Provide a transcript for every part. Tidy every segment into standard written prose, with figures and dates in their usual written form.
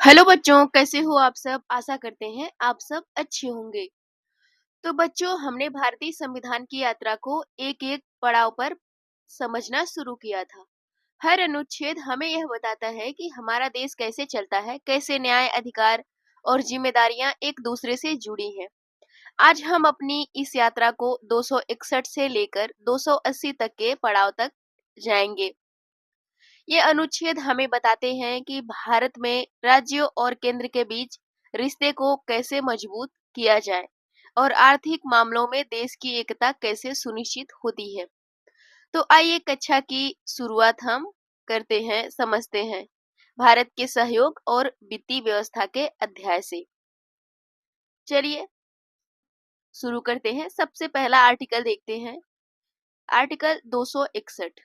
Hello बच्चों, कैसे हो आप सब? आशा करते हैं आप सब अच्छे होंगे। तो बच्चों, हमने भारतीय संविधान की यात्रा को एक-एक पड़ाव पर समझना शुरू किया था। हर अनुच्छेद हमें यह बताता है कि हमारा देश कैसे चलता है, कैसे न्याय, अधिकार और जिम्मेदारियां एक दूसरे से जुड़ी हैं। आज हम अपनी इस यात्रा को 261 से लेकर 280 तक के पड़ाव तक जाएंगे। ये अनुच्छेद हमें बताते हैं कि भारत में राज्यों और केंद्र के बीच रिश्ते को कैसे मजबूत किया जाए और आर्थिक मामलों में देश की एकता कैसे सुनिश्चित होती है। तो आइए कक्षा की शुरुआत हम करते हैं, समझते हैं भारत के सहयोग और वित्तीय व्यवस्था के अध्याय से। चलिए शुरू करते हैं। सबसे पहला आर्टिकल देखते हैं, आर्टिकल 261।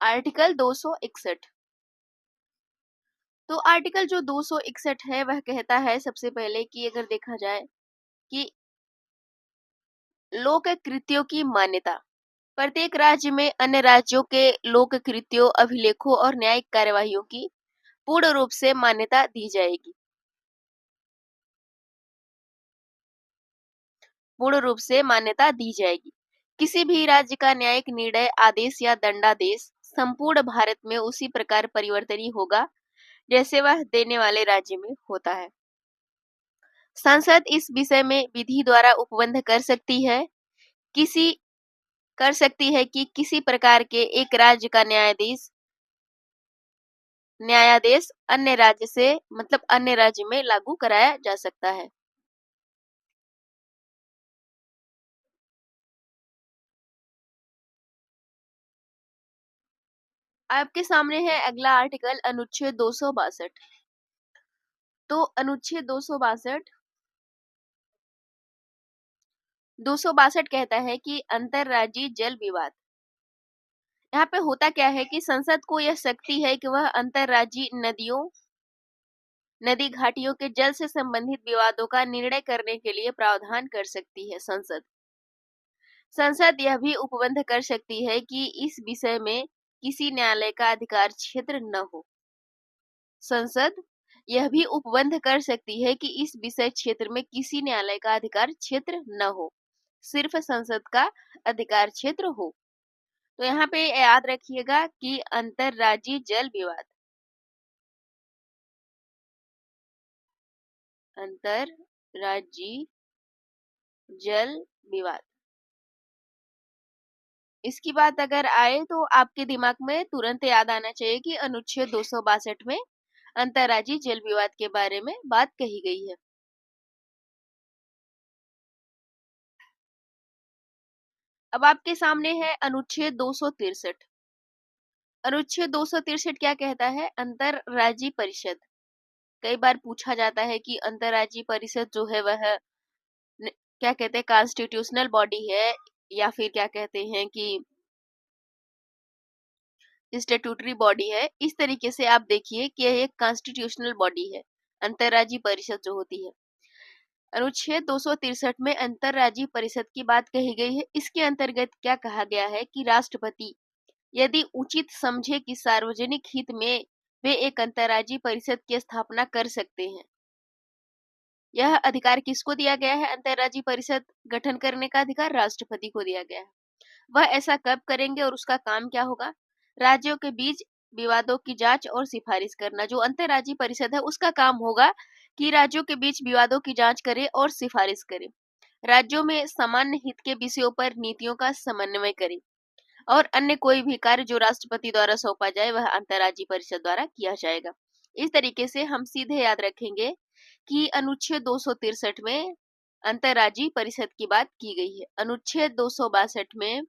आर्टिकल 261। तो आर्टिकल जो 261 है वह कहता है सबसे पहले कि अगर देखा जाए कि लोक कृत्यों की मान्यता, प्रत्येक राज्य में अन्य राज्यों के लोक कृत्यों, अभिलेखों और न्यायिक कार्यवाहियों की पूर्ण रूप से मान्यता दी जाएगी। पूर्ण रूप से मान्यता दी जाएगी। किसी भी राज्य का न्यायिक निर्णय, आदेश या दंडादेश संपूर्ण भारत में उसी प्रकार परिवर्तनीय होगा जैसे वह देने वाले राज्य में होता है। संसद इस विषय में विधि द्वारा उपबंध किसी कर सकती है कि किसी प्रकार के एक राज्य का न्यायादेश अन्य राज्य से अन्य राज्य में लागू कराया जा सकता है। आपके सामने है अगला आर्टिकल, अनुच्छेद 262। तो अनुच्छेद 262 कहता है कि अंतरराज्यीय जल विवाद। यहाँ पे होता क्या है कि संसद को यह शक्ति है कि वह अंतरराज्यीय नदी घाटियों के जल से संबंधित विवादों का निर्णय करने के लिए प्रावधान कर सकती है। संसद यह भी उपबंध कर सकती है कि इस विषय में किसी न्यायालय का अधिकार क्षेत्र न हो। संसद यह भी उपबंध कर सकती है कि इस विषय क्षेत्र में किसी न्यायालय का अधिकार क्षेत्र न हो, सिर्फ संसद का अधिकार क्षेत्र हो। तो यहाँ पे याद रखिएगा कि अंतरराज्यीय जल विवाद, अंतरराज्यीय जल विवाद, इसकी बात अगर आए तो आपके दिमाग में तुरंत याद आना चाहिए कि अनुच्छेद 262 में अंतरराज्यीय जल विवाद के बारे में बात कही गई है। अब आपके सामने है अनुच्छेद 263। अनुच्छेद 263 क्या कहता है? अंतरराज्यीय परिषद। कई बार पूछा जाता है कि अंतरराज्यीय परिषद जो है वह क्या कहते हैं, कॉन्स्टिट्यूशनल बॉडी है या फिर क्या कहते हैं कि स्टेट्यूटरी बॉडी है। इस तरीके से आप देखिए कि यह एक कॉन्स्टिट्यूशनल बॉडी है, अंतरराज्यीय परिषद जो होती है। अनुच्छेद 263 में अंतरराज्यीय परिषद की बात कही गई है। इसके अंतर्गत क्या कहा गया है कि राष्ट्रपति यदि उचित समझे कि सार्वजनिक हित में वे एक अंतरराज्यीय परिषद की स्थापना कर सकते हैं। यह अधिकार किसको दिया गया है? अंतरराज्यीय परिषद गठन करने का अधिकार राष्ट्रपति को दिया गया है। वह ऐसा कब करेंगे और उसका काम क्या होगा? राज्यों के बीच विवादों की जांच और सिफारिश करना। जो अंतरराज्यीय परिषद है उसका काम होगा कि राज्यों के बीच विवादों की जांच करे और सिफारिश करे, राज्यों में सामान्य हित के विषयों पर नीतियों का समन्वय करे और अन्य कोई भी कार्य जो राष्ट्रपति द्वारा सौंपा जाए वह अंतरराज्यीय परिषद द्वारा किया जाएगा। इस तरीके से हम सीधे याद रखेंगे कि अनुच्छेद 263 में अंतरराज्यीय परिषद की बात की गई है। अनुच्छेद 262 में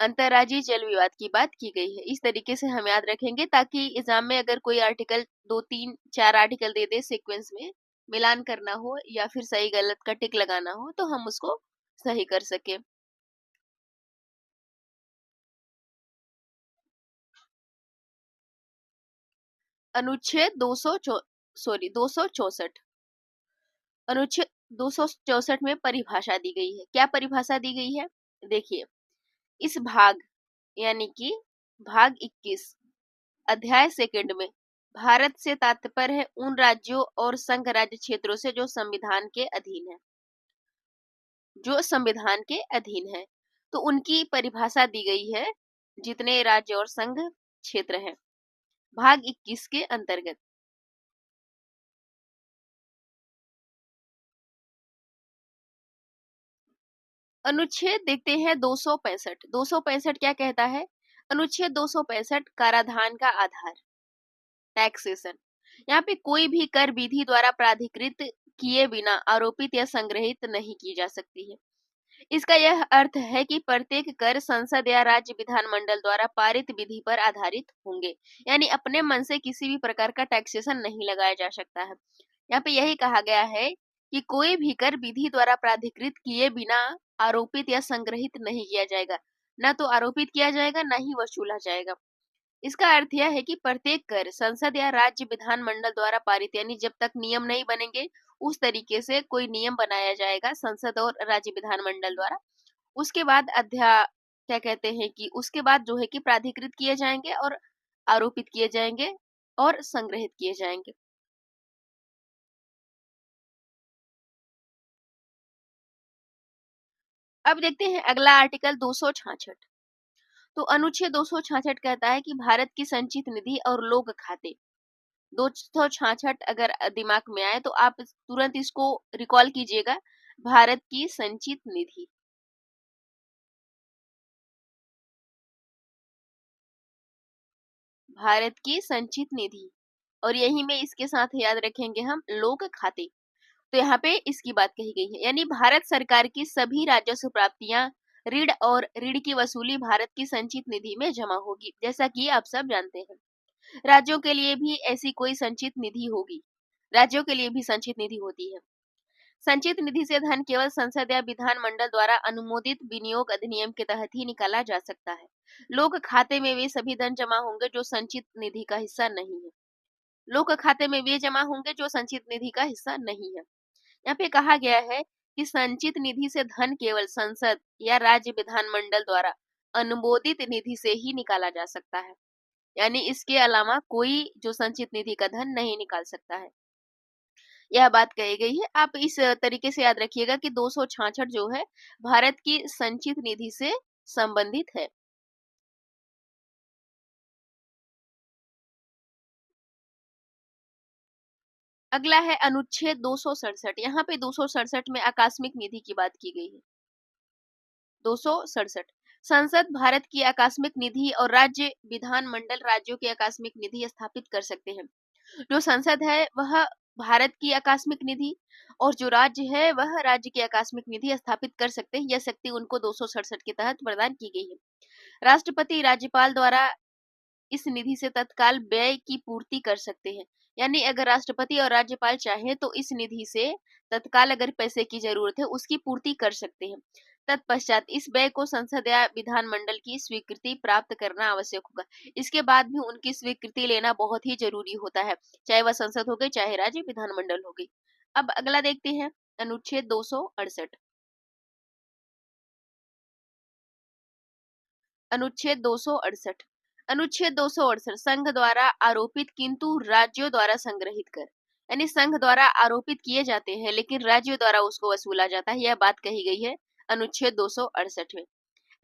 अंतरराज्यीय जल विवाद की बात की गई है। इस तरीके से हम याद रखेंगे ताकि एग्जाम में अगर कोई आर्टिकल 2 3 4 आर्टिकल दे दे सीक्वेंस में, मिलान करना हो या फिर सही गलत का टिक लगाना हो तो हम उसको सही कर सके। अनुच्छेद 264। अनुच्छेद 264 में परिभाषा दी गई है। क्या परिभाषा दी गई है? देखिए, इस भाग यानी कि भाग 21 अध्याय सेकंड में भारत से तात्पर्य है उन राज्यों और संघ राज्य क्षेत्रों से जो संविधान के अधीन है तो उनकी परिभाषा दी गई है जितने राज्य और संघ क्षेत्र हैं। भाग 21 के अंतर्गत अनुच्छेद देखते हैं 265। 265 क्या कहता है? अनुच्छेद 265 कराधान का आधार, टैक्सेशन। यहाँ पे कोई भी कर विधि द्वारा प्राधिकृत किए बिना आरोपित या संग्रहित नहीं की जा सकती है। इसका यह अर्थ है कि प्रत्येक कर संसद या राज्य विधानमंडल द्वारा पारित विधि पर आधारित होंगे, यानी अपने मन से किसी भी प्रकार का टैक्सेशन नहीं लगाया जा सकता है। यहाँ पे यही कहा गया है कि कोई भी कर विधि द्वारा प्राधिकृत किए बिना आरोपित या संग्रहित नहीं किया जाएगा, न तो आरोपित किया जाएगा न ही वसूला जाएगा। इसका अर्थ यह है कि प्रत्येक कर संसद या राज्य विधानमंडल द्वारा पारित, यानी जब तक नियम नहीं बनेंगे उस तरीके से कोई नियम बनाया जाएगा संसद और राज्य विधानमंडल द्वारा। उसके बाद क्या कहते हैं कि उसके बाद जो है कि प्राधिकृत किए जाएंगे और आरोपित किए जाएंगे और संग्रहित किए जाएंगे। अब देखते हैं अगला आर्टिकल 266। तो अनुच्छेद 266 कहता है कि भारत की संचित निधि और लोक खाते। 266 अगर दिमाग में आए तो आप तुरंत इसको रिकॉल कीजिएगा, भारत की संचित निधि। भारत की संचित निधि और यही में इसके साथ याद रखेंगे हम लोक खाते। तो यहाँ पे इसकी बात कही गई है, यानी भारत सरकार की सभी राजस्व प्राप्तियां, ऋण और ऋण की वसूली भारत की संचित निधि में जमा होगी। जैसा कि आप सब जानते हैं राज्यों के लिए भी ऐसी कोई संचित निधि होगी, राज्यों के लिए भी संचित निधि होती है। संचित निधि से धन केवल संसद या विधानमंडल द्वारा अनुमोदित विनियोग अधिनियम के तहत ही निकाला जा सकता है। लोक खाते में वे सभी धन जमा होंगे जो संचित निधि का हिस्सा नहीं है। लोक खाते में वे जमा होंगे जो संचित निधि का हिस्सा नहीं है। यहाँ पे कहा गया है कि संचित निधि से धन केवल संसद या राज्य विधानमंडल द्वारा अनुमोदित निधि से ही निकाला जा सकता है, यानी इसके अलावा कोई जो संचित निधि का धन नहीं निकाल सकता है। यह बात कही गई है। आप इस तरीके से याद रखिएगा कि 266 जो है भारत की संचित निधि से संबंधित है। अगला है अनुच्छेद 267। यहाँ पे 267 में आकस्मिक निधि की बात की गई है। 267 संसद भारत की आकस्मिक निधि और राज्य विधानमंडल राज्यों की आकस्मिक निधि स्थापित कर सकते हैं। जो संसद है वह भारत की आकस्मिक निधि और जो राज्य है वह राज्य की आकस्मिक निधि स्थापित कर सकते हैं। यह शक्ति उनको 267 के तहत प्रदान की गई है। राष्ट्रपति राज्यपाल द्वारा इस निधि से तत्काल व्यय की पूर्ति कर सकते हैं, यानी अगर राष्ट्रपति और राज्यपाल चाहे तो इस निधि से तत्काल अगर पैसे की जरूरत है उसकी पूर्ति कर सकते हैं। तत्पश्चात इस व्यय को संसद या विधानमंडल की स्वीकृति प्राप्त करना आवश्यक होगा। इसके बाद भी उनकी स्वीकृति लेना बहुत ही जरूरी होता है, चाहे वह संसद हो गई चाहे राज्य विधानमंडल हो गई। अब अगला देखते हैं अनुच्छेद 268। अनुच्छेद 268। अनुच्छेद 268 संघ द्वारा आरोपित किंतु राज्यों द्वारा संग्रहित कर, यानी संघ द्वारा आरोपित किए जाते हैं लेकिन राज्यों द्वारा उसको वसूला जाता है। यह बात कही गई है अनुच्छेद 268 में।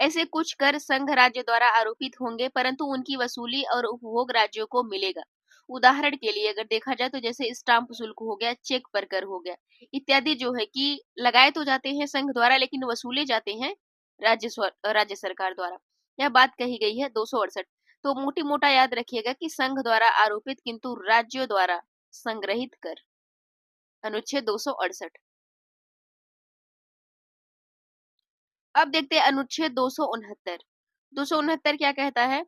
ऐसे कुछ कर संघ राज्य द्वारा आरोपित होंगे परंतु उनकी वसूली और उपभोग राज्यों को मिलेगा। उदाहरण के लिए अगर देखा जाए तो जैसे स्टाम्प शुल्क हो गया, चेक पर कर हो गया इत्यादि, जो है कि लगाए तो जाते हैं संघ द्वारा लेकिन वसूले जाते हैं राज्य सरकार द्वारा। यह बात कही गई है 268। तो मोटी मोटा याद रखिएगा कि संघ द्वारा आरोपित किंतु राज्यों द्वारा संग्रहित कर, अनुच्छेद 268। अब देखते हैं अनुच्छेद 269। 269 क्या कहता है?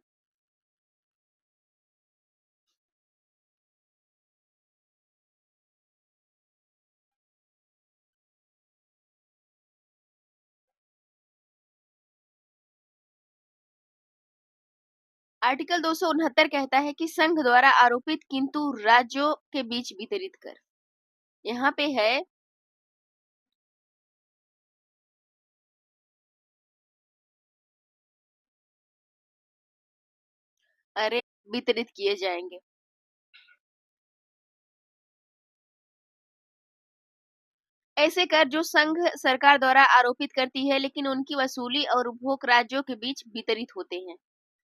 आर्टिकल 269 कहता है कि संघ द्वारा आरोपित किंतु राज्यों के बीच वितरित कर। यहाँ पे है अरे वितरित किए जाएंगे। ऐसे कर जो संघ सरकार द्वारा आरोपित करती है, लेकिन उनकी वसूली और उपभोग राज्यों के बीच वितरित होते हैं।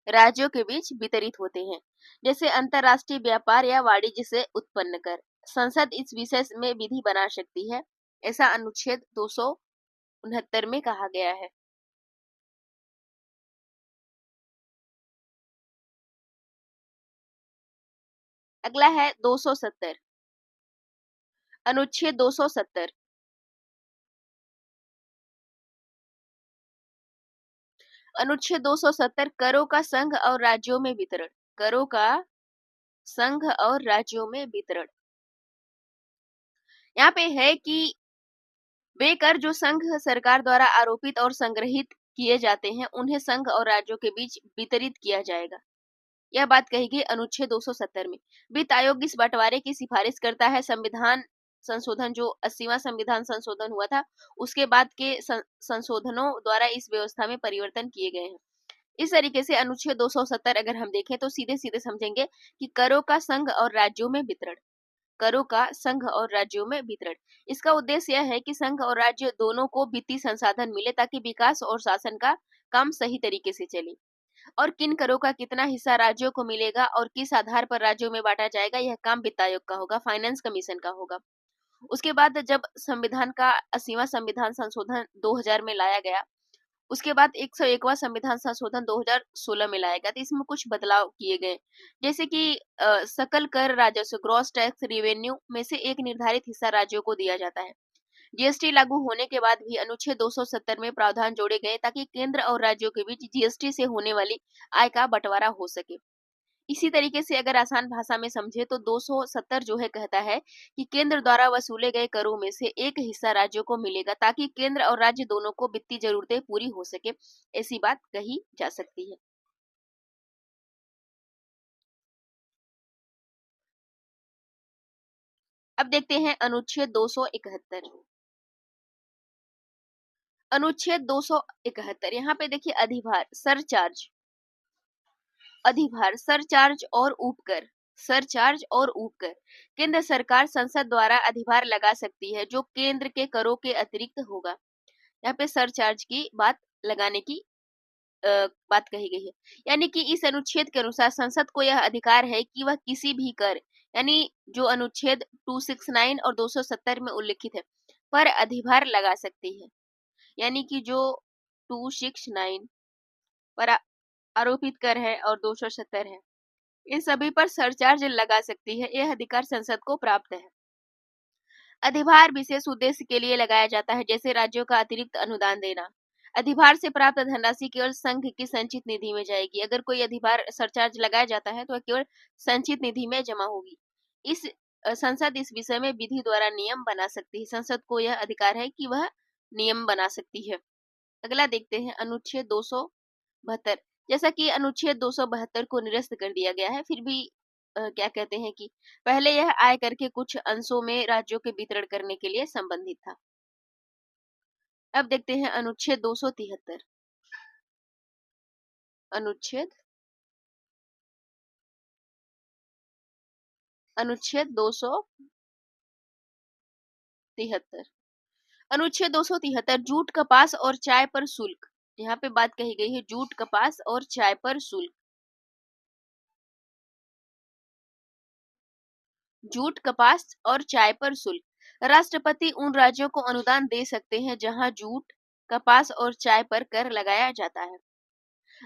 राज्यों के बीच वितरित होते हैं, जैसे अंतर्राष्ट्रीय व्यापार या वाणिज्य से उत्पन्न कर। संसद इस विषय में विधि बना सकती है, ऐसा अनुच्छेद 269 में कहा गया है। अगला है 270। अनुच्छेद 270। अनुच्छेद 270 करों का संघ और राज्यों में वितरण। करों का संघ और राज्यों में वितरण। यहाँ पे है कि वे कर जो संघ सरकार द्वारा आरोपित और संग्रहित किए जाते हैं, उन्हें संघ और राज्यों के बीच वितरित किया जाएगा। यह बात कही गई अनुच्छेद 270 में। वित्त आयोग इस बंटवारे की सिफारिश करता है। संविधान संशोधन जो 80वां संविधान संशोधन हुआ था, उसके बाद के संशोधनों द्वारा इस व्यवस्था में परिवर्तन किए गए हैं। इस तरीके से अनुच्छेद 270 अगर हम देखें तो सीधे सीधे समझेंगे कि करों का संघ और राज्यों में वितरण। करों का संघ और राज्यों में वितरण। इसका उद्देश्य यह है कि संघ और राज्य दोनों को वित्तीय संसाधन मिले, ताकि विकास और शासन का काम सही तरीके से चले। और किन करों का कितना हिस्सा राज्यों को मिलेगा और किस आधार पर राज्यों में बांटा जाएगा, यह काम वित्त आयोग का होगा, फाइनेंस कमीशन का होगा। उसके बाद जब संविधान का 80वां संविधान संशोधन 2000 में लाया गया, उसके बाद 101वां संविधान संशोधन 2016 में लाया गया, तो इसमें कुछ बदलाव किए गए, जैसे कि सकल कर राजस्व ग्रॉस टैक्स रेवेन्यू में से एक निर्धारित हिस्सा राज्यों को दिया जाता है। जीएसटी लागू होने के बाद भी अनुच्छेद 270 में प्रावधान जोड़े गए, ताकि केंद्र और राज्यों के बीच जीएसटी से होने वाली आय का बंटवारा हो सके। इसी तरीके से अगर आसान भाषा में समझे तो 270 जो है कहता है कि केंद्र द्वारा वसूले गए करों में से एक हिस्सा राज्यों को मिलेगा, ताकि केंद्र और राज्य दोनों को वित्तीय जरूरतें पूरी हो सके। ऐसी बात कही जा सकती है। अब देखते हैं अनुच्छेद 271। अनुच्छेद 271 यहाँ पे देखिए अधिभार सरचार्ज। अधिभार सरचार्ज और उपकर। सरचार्ज और उपकर केंद्र सरकार संसद द्वारा अधिभार लगा सकती है, जो केंद्र के करों के अतिरिक्त होगा। यहाँ पे सरचार्ज की बात लगाने की बात कही गई है। यानी कि इस अनुच्छेद के अनुसार संसद को यह अधिकार है कि वह किसी भी कर, यानी जो अनुच्छेद 269 और 270 में उल्लिखित है, पर अधिभार लगा सकती है। यानी कि जो 269 पर आरोपित कर है और 270 है, इन सभी पर सरचार्ज लगा सकती है। यह अधिकार संसद को प्राप्त है। अधिभार विशेष उद्देश्य के लिए लगाया जाता है, जैसे राज्यों का अतिरिक्त अनुदान देना। अधिभार से प्राप्त धनराशि केवल संघ की संचित निधि में जाएगी। अगर कोई अधिभार सरचार्ज लगाया जाता है तो वह केवल संचित निधि में जमा होगी। इस संसद इस विषय में विधि द्वारा नियम बना सकती है। संसद को यह अधिकार है कि वह नियम बना सकती है। अगला देखते हैं अनुच्छेद 272। जैसा कि अनुच्छेद 272 को निरस्त कर दिया गया है, फिर भी क्या कहते हैं कि पहले यह आयकर के कुछ अंशों में राज्यों के वितरण करने के लिए संबंधित था। अब देखते हैं अनुच्छेद 273। अनुच्छेद अनुच्छेद 273। अनुच्छेद 273 जूट कपास और चाय पर शुल्क। यहाँ पे बात कही गई है जूट कपास और चाय पर शुल्क। जूट कपास और चाय पर शुल्क। राष्ट्रपति उन राज्यों को अनुदान दे सकते हैं जहां जूट कपास और चाय पर कर लगाया जाता है।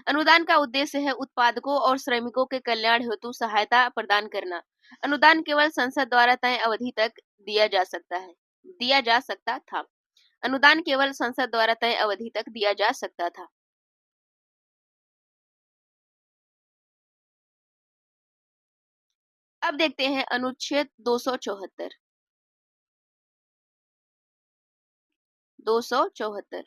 अनुदान का उद्देश्य है उत्पादकों और श्रमिकों के कल्याण हेतु सहायता प्रदान करना। अनुदान केवल संसद द्वारा तय अवधि तक दिया जा सकता था। अनुदान केवल संसद द्वारा तय अवधि तक दिया जा सकता था। अब देखते हैं अनुच्छेद 274। 274।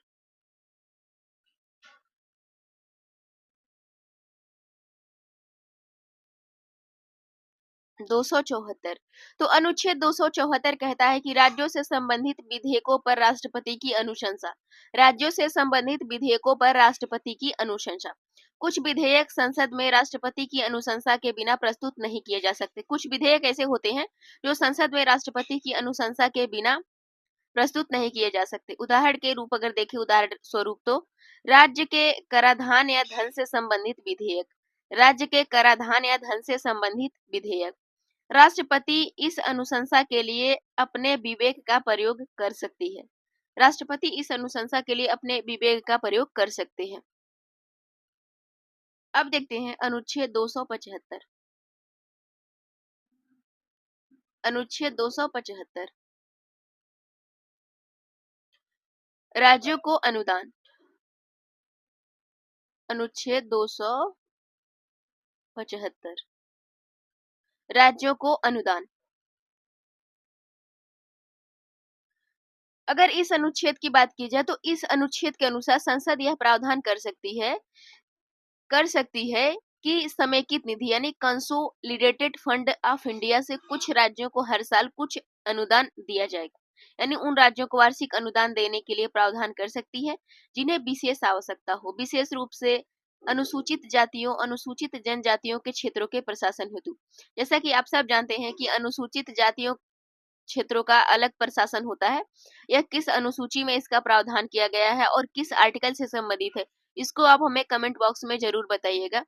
274। तो अनुच्छेद 274 कहता है कि राज्यों से संबंधित विधेयकों पर राष्ट्रपति की अनुशंसा। राज्यों से संबंधित विधेयकों पर राष्ट्रपति की अनुशंसा। कुछ विधेयक संसद में राष्ट्रपति की अनुशंसा के बिना प्रस्तुत नहीं किए जा सकते। कुछ विधेयक ऐसे होते हैं जो संसद में राष्ट्रपति की अनुशंसा के बिना प्रस्तुत नहीं किए जा सकते। उदाहरण के रूप अगर देखें, उदाहरण स्वरूप तो राज्य के कराधान या धन से संबंधित विधेयक, राज्य के कराधान या धन से संबंधित विधेयक। राष्ट्रपति इस अनुशंसा के लिए अपने विवेक का प्रयोग कर सकती है। राष्ट्रपति इस अनुशंसा के लिए अपने विवेक का प्रयोग कर सकते हैं। अब देखते हैं अनुच्छेद 275। अनुच्छेद 275 राज्यों को अनुदान। अनुच्छेद 275 राज्यों को अनुदान। अगर इस अनुच्छेद की बात की जाए तो इस अनुच्छेद के अनुसार संसद यह प्रावधान कर सकती है कि समेकित निधि यानी कंसोलिडेटेड फंड ऑफ इंडिया से कुछ राज्यों को हर साल कुछ अनुदान दिया जाएगा। यानी उन राज्यों को वार्षिक अनुदान देने के लिए प्रावधान कर सकती है जिन्हें विशेष आवश्यकता हो, विशेष रूप से अनुसूचित जातियों, अनुसूचित जनजातियों के क्षेत्रों के प्रशासन हेतु। जैसा कि आप सब जानते हैं कि अनुसूचित जातियों क्षेत्रों का अलग प्रशासन होता है। यह किस अनुसूची में इसका प्रावधान किया गया है और किस आर्टिकल से संबंधित है, इसको आप हमें कमेंट बॉक्स में जरूर बताइएगा,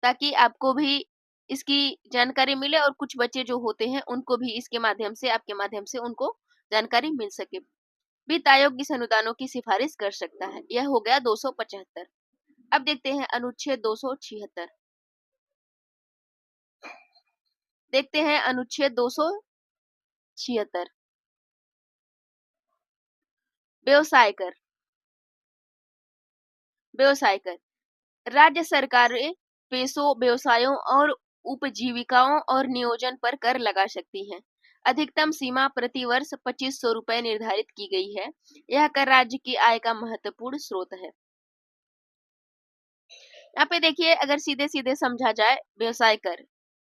ताकि आपको भी इसकी जानकारी मिले और कुछ बच्चे जो होते हैं उनको भी इसके माध्यम से, आपके माध्यम से उनको जानकारी मिल सके। वित्त आयोग इस अनुदानों की सिफारिश कर सकता है। यह हो गया 275। अब देखते हैं अनुच्छेद 276। देखते हैं अनुच्छेद 276 व्यवसाय कर। व्यवसाय कर राज्य सरकारें पेशों, व्यवसायों और उपजीविकाओं और नियोजन पर कर लगा सकती हैं। अधिकतम सीमा प्रति वर्ष 2500 रुपए निर्धारित की गई है। यह कर राज्य की आय का महत्वपूर्ण स्रोत है। यहाँ पे देखिए, अगर सीधे सीधे समझा जाए, व्यवसाय कर,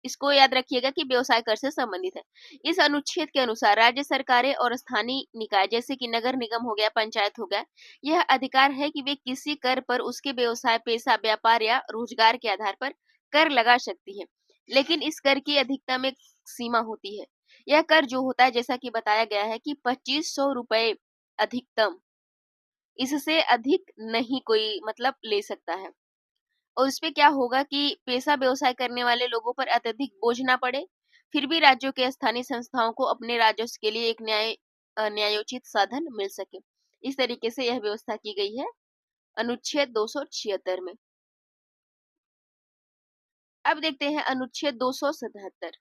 इसको याद रखिएगा कि व्यवसाय कर से संबंधित है। इस अनुच्छेद के अनुसार राज्य सरकारें और स्थानीय निकाय जैसे कि नगर निगम हो गया, पंचायत हो गया, यह अधिकार है कि वे किसी कर पर उसके व्यवसाय, पेशा, व्यापार या रोजगार के आधार पर कर लगा सकती है, लेकिन इस कर की अधिकतम एक सीमा होती है। यह कर जो होता है, जैसा कि बताया गया है कि 2500 रुपए अधिकतम, इससे अधिक नहीं कोई मतलब ले सकता है। और उसपे क्या होगा कि पेशा व्यवसाय करने वाले लोगों पर अत्यधिक बोझ ना पड़े, फिर भी राज्यों के स्थानीय संस्थाओं को अपने राजस्व के लिए एक न्यायोचित साधन मिल सके। इस तरीके से यह व्यवस्था की गई है अनुच्छेद 276 में। अब देखते हैं अनुच्छेद 277।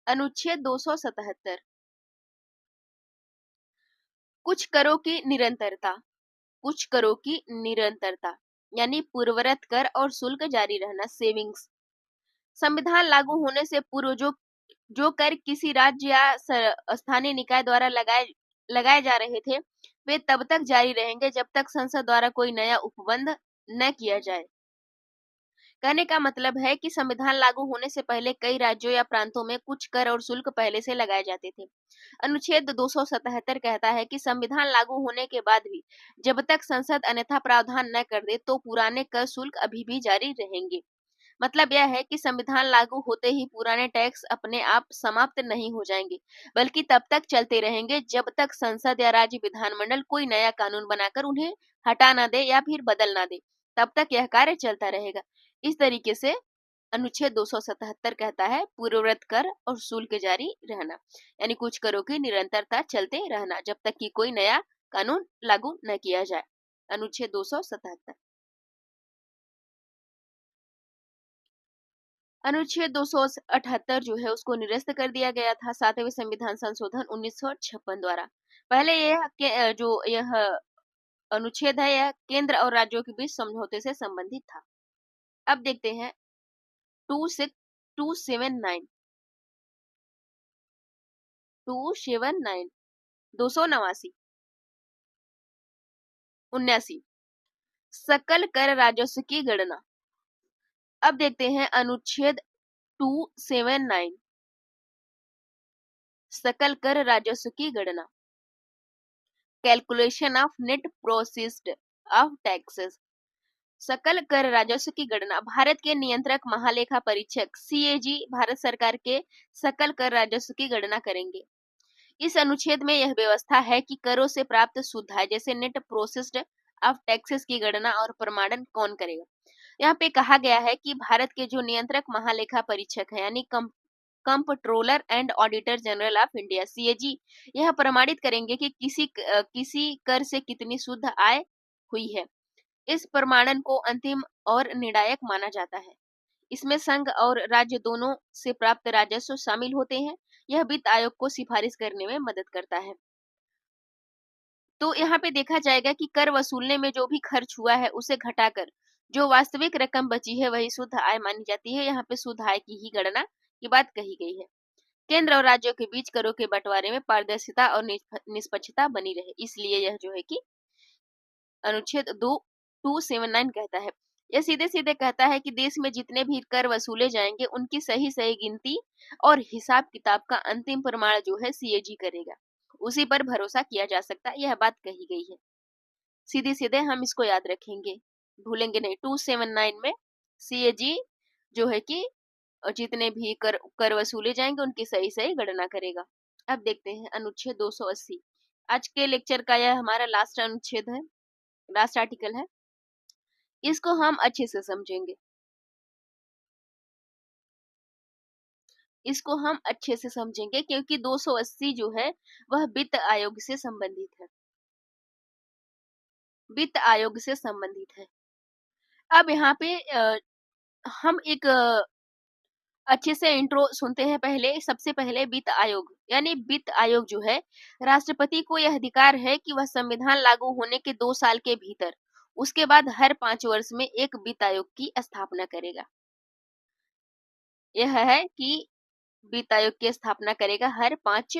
अनुच्छेद 277 कुछ करों की निरंतरता। कुछ करों की निरंतरता यानी पूर्वरत कर और शुल्क जारी रहना, सेविंग्स। संविधान लागू होने से पूर्व जो कर किसी राज्य या स्थानीय निकाय द्वारा लगाए जा रहे थे, वे तब तक जारी रहेंगे जब तक संसद द्वारा कोई नया उपबंध न किया जाए। कहने का मतलब है कि संविधान लागू होने से पहले कई राज्यों या प्रांतों में कुछ कर और शुल्क पहले से लगाए जाते थे। अनुच्छेद 277 कहता है कि संविधान लागू होने के बाद भी जब तक संसद अन्यथा प्रावधान न कर दे तो पुराने कर शुल्क अभी भी जारी रहेंगे। मतलब यह है कि संविधान लागू होते ही पुराने टैक्स अपने आप समाप्त नहीं हो जाएंगे, बल्कि तब तक चलते रहेंगे जब तक संसद या राज्य विधानमंडल कोई नया कानून बनाकर उन्हें हटा ना दे या फिर बदल ना दे, तब तक यह कार्य चलता रहेगा। इस तरीके से अनुच्छेद 277 कहता है पूर्ववत कर और शुल्क जारी रहना, यानी कुछ करों की निरंतरता चलते रहना जब तक कि कोई नया कानून लागू न किया जाए। अनुच्छेद 277। अनुच्छेद 278 जो है उसको निरस्त कर दिया गया था 7वें संविधान संशोधन 1956 द्वारा। पहले यह अनुच्छेद है, यह केंद्र और राज्यों के बीच समझौते से संबंधित था। अब देखते हैं 279 279 79 सकल कर राजस्व की गणना। अब देखते हैं अनुच्छेद 279 सकल कर राजस्व की गणना। Calculation of net processed of taxes. सकल कर राजस्व की गणना भारत के नियंत्रक महालेखा परीक्षक सीएजी भारत सरकार के सकल कर राजस्व की गणना करेंगे। इस अनुच्छेद में यह व्यवस्था है कि करों से प्राप्त शुद्ध आय जैसे नेट प्रोसेस्ड ऑफ टैक्सेस की गणना और प्रमाणन कौन करेगा। यहाँ पे कहा गया है कि भारत के जो नियंत्रक महालेखा परीक्षक है यानी comptroller and auditor general of India CAG यह प्रमाणित करेंगे कि किसी कर से कितनी शुद्ध आय हुई है। इस प्रमाणन को अंतिम और निर्णायक माना जाता है। इसमें संघ और राज्य दोनों से प्राप्त राजस्व शामिल होते हैं। यह वित्त आयोग को सिफारिश करने में मदद करता है। तो यहाँ पे देखा जाएगा कि कर वसूलने में जो भी खर्च हुआ है उसे घटाकर जो वास्तविक रकम बची है वही शुद्ध आय मानी जाती है। यहाँ पे शुद्ध आय की ही गणना की बात कही गई है। केंद्र और राज्यों के बीच करों के बंटवारे में पारदर्शिता और निष्पक्षता बनी रहे, इसलिए यह जो है कि अनुच्छेद 279 कहता है। यह सीधे सीधे कहता है कि देश में जितने भी कर वसूले जाएंगे उनकी सही सही गिनती और हिसाब किताब का अंतिम प्रमाण जो है सीएजी करेगा, उसी पर भरोसा किया जा सकता है। यह बात कही गई है, सीधे सीधे हम इसको याद रखेंगे, भूलेंगे नहीं। 279 में सीएजी जो है कि जितने भी कर वसूले जाएंगे उनकी सही सही गणना करेगा। अब देखते हैं अनुच्छेद 280। आज के लेक्चर का यह हमारा लास्ट अनुच्छेद है, लास्ट आर्टिकल है। इसको हम अच्छे से समझेंगे, इसको हम अच्छे से समझेंगे क्योंकि 280 जो है वह वित्त आयोग से संबंधित है, वित्त आयोग से संबंधित है। अब यहाँ पे हम एक अच्छे से इंट्रो सुनते हैं। पहले सबसे पहले वित्त आयोग यानी वित्त आयोग जो है, राष्ट्रपति को यह अधिकार है कि वह संविधान लागू होने के 2 साल के भीतर उसके बाद हर 5 वर्ष में एक वित्त आयोग की स्थापना करेगा। यह है कि वित्त आयोग की स्थापना करेगा हर 5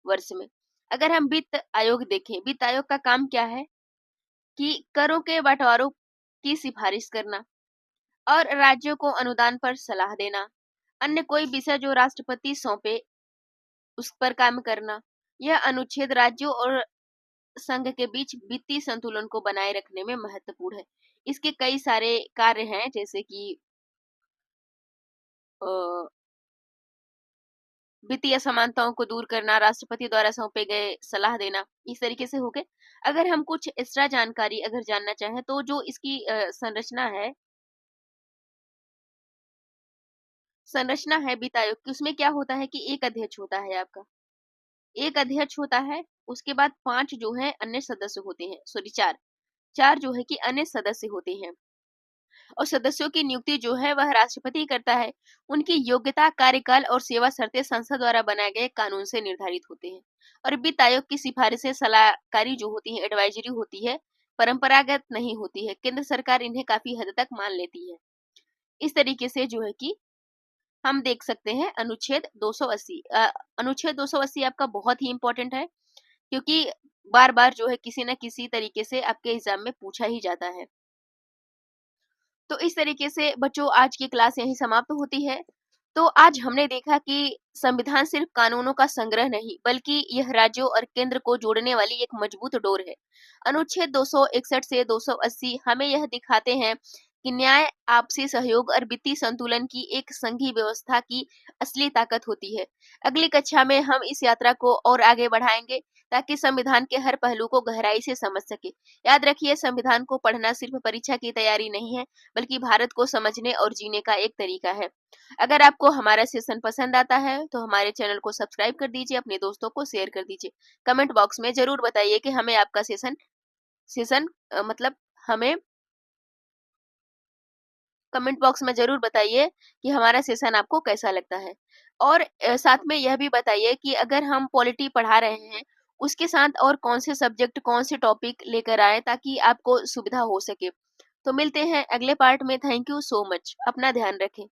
वर्ष में। अगर हम वित्त आयोग देखें, वित्त आयोग का काम क्या है कि करों के बंटवारों की सिफारिश करना और राज्यों को अनुदान पर सलाह देना, अन्य कोई विषय जो राष्ट्रपति सौंपे उस पर काम करना। यह अनुच्छेद राज्यों और संघ के बीच वित्तीय संतुलन को बनाए रखने में महत्वपूर्ण है। इसके कई सारे कार्य हैं, जैसे कि वित्तीय असमानताओं को दूर करना, राष्ट्रपति द्वारा सौंपे गए सलाह देना, इस तरीके से हो गए। अगर हम कुछ एक्स्ट्रा जानकारी अगर जानना चाहें तो जो इसकी संरचना है वित्त आयोग की, उसमें क्या होता है कि एक अध्यक्ष होता है आपका, एक अध्यक्ष होता है, उसके बाद 5 जो है अन्य सदस्य होते हैं, सॉरी 4 जो है कि अन्य सदस्य होते हैं और सदस्यों की नियुक्ति जो है वह राष्ट्रपति करता है। उनकी योग्यता, कार्यकाल और सेवा शर्तें संसद द्वारा बनाए गए कानून से निर्धारित होते हैं और वित्त आयोग की सिफारिशें सलाहकारी जो होती है, एडवाइजरी होती है, परंपरागत नहीं होती है। केंद्र सरकार इन्हें काफी हद तक मान लेती है। इस तरीके से जो है कि हम देख सकते हैं अनुच्छेद 280। अनुच्छेद 280 आपका बहुत ही इंपॉर्टेंट है क्योंकि बार बार जो है किसी न किसी तरीके से आपके एग्जाम में पूछा ही जाता है। तो इस तरीके से बच्चों आज की क्लास यहीं समाप्त होती है। तो आज हमने देखा कि संविधान सिर्फ कानूनों का संग्रह नहीं बल्कि यह राज्यों और केंद्र को जोड़ने वाली एक मजबूत डोर है। अनुच्छेद 261 से 280 हमें यह दिखाते हैं कि न्याय, आपसी सहयोग और वित्तीय संतुलन की एक संघीय व्यवस्था की असली ताकत होती है। अगली कक्षा में हम इस यात्रा को और आगे बढ़ाएंगे ताकि संविधान के हर पहलू को गहराई से समझ सके। याद रखिए, संविधान को पढ़ना सिर्फ परीक्षा की तैयारी नहीं है बल्कि भारत को समझने और जीने का एक तरीका है। अगर आपको हमारा सेशन पसंद आता है तो हमारे चैनल को सब्सक्राइब कर दीजिए, अपने दोस्तों को शेयर कर दीजिए। कमेंट बॉक्स में जरूर बताइए कि हमें आपका सेशन सेशन मतलब हमें कमेंट बॉक्स में जरूर बताइए कि हमारा सेशन आपको कैसा लगता है। और साथ में यह भी बताइए कि अगर हम पॉलिटी पढ़ा रहे हैं उसके साथ और कौन से सब्जेक्ट, कौन से टॉपिक लेकर आए ताकि आपको सुविधा हो सके। तो मिलते हैं अगले पार्ट में। Thank you so much. अपना ध्यान रखें।